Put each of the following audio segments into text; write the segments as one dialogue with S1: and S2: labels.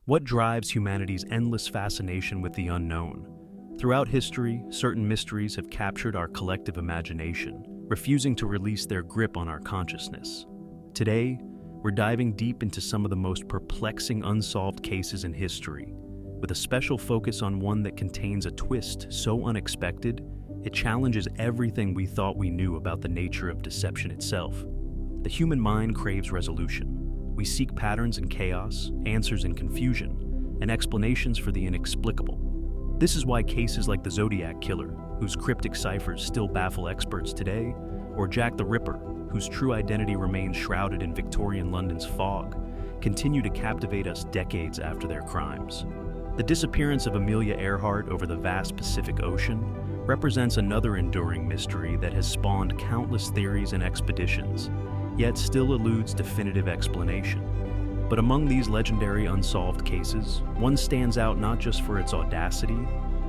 S1: What drives humanity's endless fascination with the unknown? Throughout history, certain mysteries have captured our collective imagination, refusing to release their grip on our consciousness. Today, we're diving deep into some of the most perplexing unsolved cases in history, with a special focus on one that contains a twist so unexpected, it challenges everything we thought we knew about the nature of deception itself. The human mind craves resolution. We seek patterns in chaos, answers in confusion, and explanations for the inexplicable. This is why cases like the Zodiac Killer, whose cryptic ciphers still baffle experts today, or Jack the Ripper, whose true identity remains shrouded in Victorian London's fog, continue to captivate us decades after their crimes. The disappearance of Amelia Earhart over the vast Pacific Ocean represents another enduring mystery that has spawned countless theories and expeditions, yet still eludes definitive explanation. But among these legendary unsolved cases, one stands out not just for its audacity,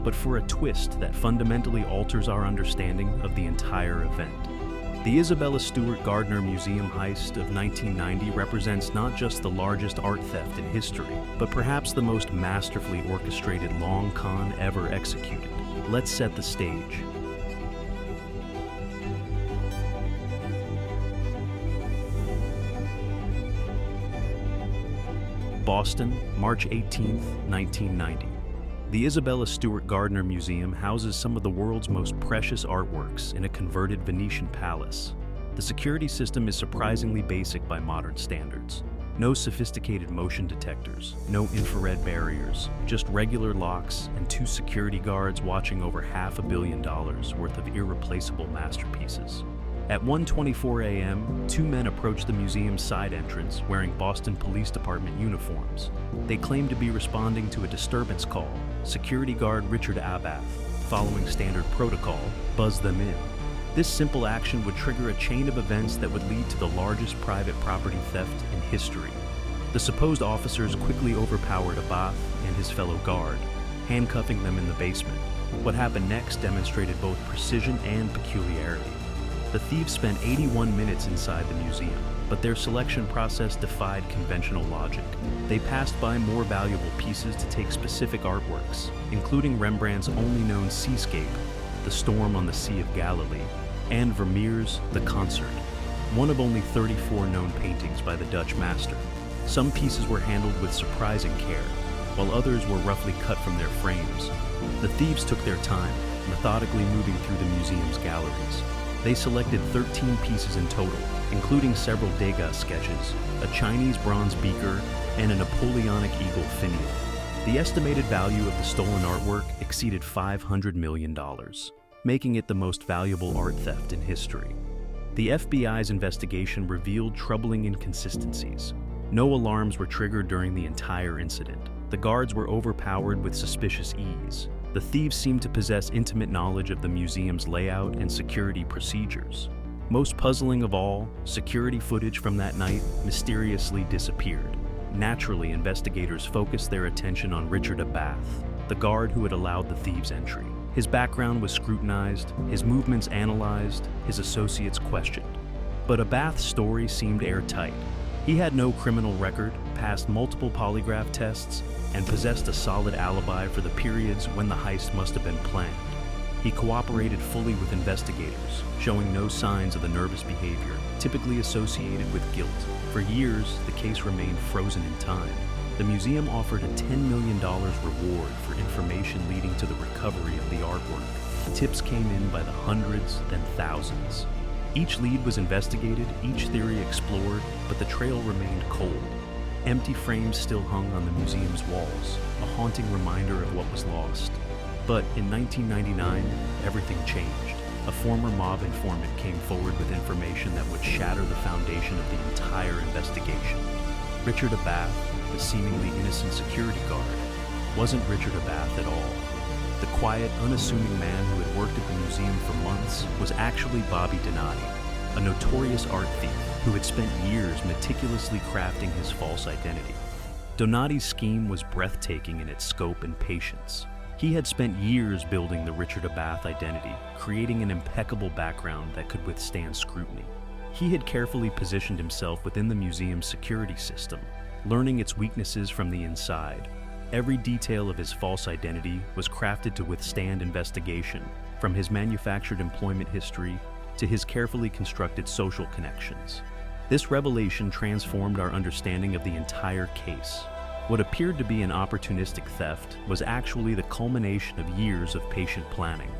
S1: but for a twist that fundamentally alters our understanding of the entire event. The Isabella Stewart Gardner Museum heist of 1990 represents not just the largest art theft in history, but perhaps the most masterfully orchestrated long con ever executed. Let's set the stage. Boston, March 18, 1990. The Isabella Stewart Gardner Museum houses some of the world's most precious artworks in a converted Venetian palace. The security system is surprisingly basic by modern standards. No sophisticated motion detectors, no infrared barriers, just regular locks and 2 security guards watching over $500 million worth of irreplaceable masterpieces. At 1:24 a.m., 2 men approached the museum's side entrance wearing Boston Police Department uniforms. They claimed to be responding to a disturbance call. Security guard Richard Abath, following standard protocol, buzzed them in. This simple action would trigger a chain of events that would lead to the largest private property theft in history. The supposed officers quickly overpowered Abath and his fellow guard, handcuffing them in the basement. What happened next demonstrated both precision and peculiarity. The thieves spent 81 minutes inside the museum, but their selection process defied conventional logic. They passed by more valuable pieces to take specific artworks, including Rembrandt's only known seascape, The Storm on the Sea of Galilee, and Vermeer's The Concert, one of only 34 known paintings by the Dutch master. Some pieces were handled with surprising care, while others were roughly cut from their frames. The thieves took their time, methodically moving through the museum's galleries. They selected 13 pieces in total, including several Degas sketches, a Chinese bronze beaker, and a Napoleonic eagle finial. The estimated value of the stolen artwork exceeded $500 million, making it the most valuable art theft in history. The FBI's investigation revealed troubling inconsistencies. No alarms were triggered during the entire incident. The guards were overpowered with suspicious ease. The thieves seemed to possess intimate knowledge of the museum's layout and security procedures. Most puzzling of all, security footage from that night mysteriously disappeared. Naturally, investigators focused their attention on Richard Abath, the guard who had allowed the thieves' entry. His background was scrutinized, his movements analyzed, his associates questioned. But Abath's story seemed airtight. He had no criminal record, passed multiple polygraph tests, and possessed a solid alibi for the periods when the heist must have been planned. He cooperated fully with investigators, showing no signs of the nervous behavior typically associated with guilt. For years, the case remained frozen in time. The museum offered a $10 million reward for information leading to the recovery of the artwork. Tips came in by the hundreds, then thousands. Each lead was investigated, each theory explored, but the trail remained cold. Empty frames still hung on the museum's walls, a haunting reminder of what was lost. But in 1999, everything changed. A former mob informant came forward with information that would shatter the foundation of the entire investigation. Richard Abath, the seemingly innocent security guard, wasn't Richard Abath at all. The quiet, unassuming man who had worked at the museum for months was actually Bobby Donati, a notorious art thief who had spent years meticulously crafting his false identity. Donati's scheme was breathtaking in its scope and patience. He had spent years building the Richard Abath identity, creating an impeccable background that could withstand scrutiny. He had carefully positioned himself within the museum's security system, learning its weaknesses from the inside. Every detail of his false identity was crafted to withstand investigation, from his manufactured employment history to his carefully constructed social connections. This revelation transformed our understanding of the entire case. What appeared to be an opportunistic theft was actually the culmination of years of patient planning.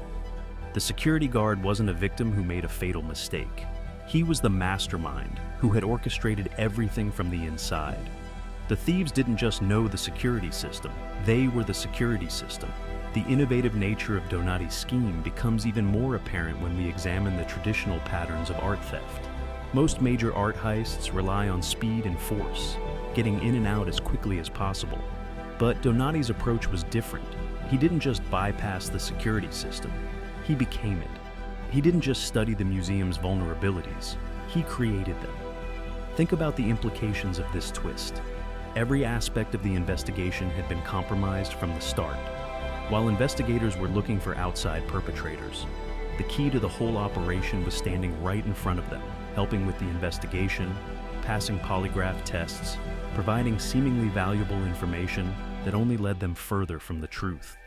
S1: The security guard wasn't a victim who made a fatal mistake. He was the mastermind who had orchestrated everything from the inside. The thieves didn't just know the security system, they were the security system. The innovative nature of Donati's scheme becomes even more apparent when we examine the traditional patterns of art theft. Most major art heists rely on speed and force, getting in and out as quickly as possible. But Donati's approach was different. He didn't just bypass the security system, he became it. He didn't just study the museum's vulnerabilities, he created them. Think about the implications of this twist. Every aspect of the investigation had been compromised from the start. While investigators were looking for outside perpetrators, the key to the whole operation was standing right in front of them, helping with the investigation, passing polygraph tests, providing seemingly valuable information that only led them further from the truth.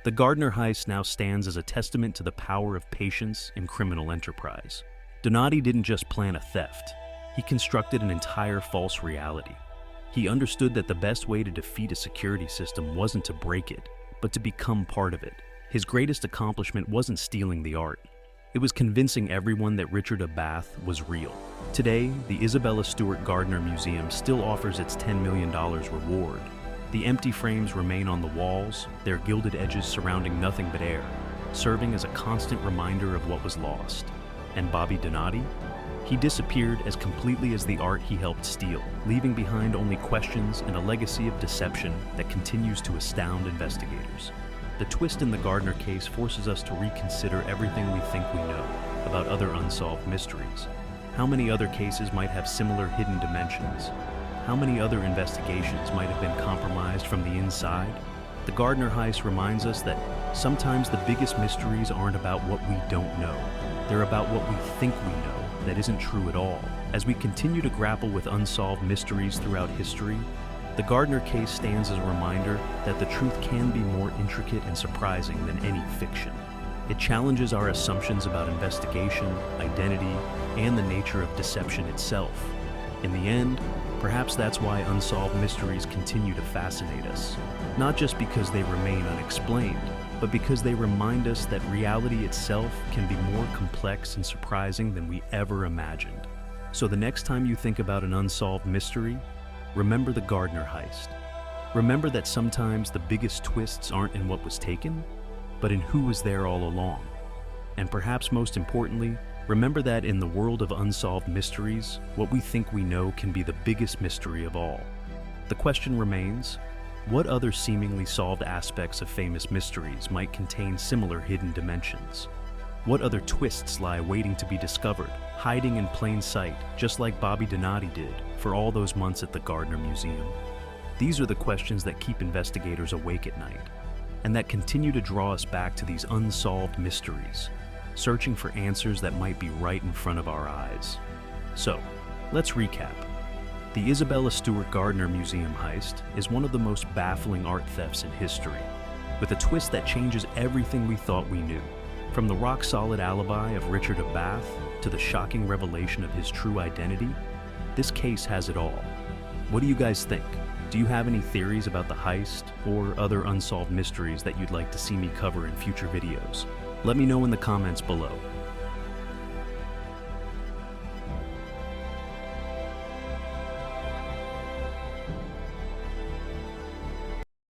S1: The Gardner heist now stands as a testament to the power of patience in criminal enterprise. Donati didn't just plan a theft, he constructed an entire false reality. He understood that the best way to defeat a security system wasn't to break it, but to become part of it. His greatest accomplishment wasn't stealing the art. It was convincing everyone that Richard of Bath was real. Today, the Isabella Stewart Gardner Museum still offers its $10 million reward. The empty frames remain on the walls, their gilded edges surrounding nothing but air, serving as a constant reminder of what was lost. And Bobby Donati? He disappeared as completely as the art he helped steal, leaving behind only questions and a legacy of deception that continues to astound investigators. The twist in the Gardner case forces us to reconsider everything we think we know about other unsolved mysteries. How many other cases might have similar hidden dimensions? How many other investigations might have been compromised from the inside? The Gardner heist reminds us that sometimes the biggest mysteries aren't about what we don't know. They're about what we think we know that isn't true at all. As we continue to grapple with unsolved mysteries throughout history, the Gardner case stands as a reminder that the truth can be more intricate and surprising than any fiction. It challenges our assumptions about investigation, identity, and the nature of deception itself. In the end, perhaps that's why unsolved mysteries continue to fascinate us. Not just because they remain unexplained, but because they remind us that reality itself can be more complex and surprising than we ever imagined. So the next time you think about an unsolved mystery, remember the Gardner heist. Remember that sometimes the biggest twists aren't in what was taken, but in who was there all along. And perhaps most importantly, remember that in the world of unsolved mysteries, what we think we know can be the biggest mystery of all. The question remains, what other seemingly solved aspects of famous mysteries might contain similar hidden dimensions? What other twists lie waiting to be discovered, hiding in plain sight, just like Bobby Donati did for all those months at the Gardner Museum? These are the questions that keep investigators awake at night, and that continue to draw us back to these unsolved mysteries, searching for answers that might be right in front of our eyes. So, let's recap. The Isabella Stewart Gardner Museum heist is one of the most baffling art thefts in history, with a twist that changes everything we thought we knew. From the rock-solid alibi of Richard of Bath to the shocking revelation of his true identity, this case has it all. What do you guys think? Do you have any theories about the heist or other unsolved mysteries that you'd like to see me cover in future videos? Let me know in the comments below.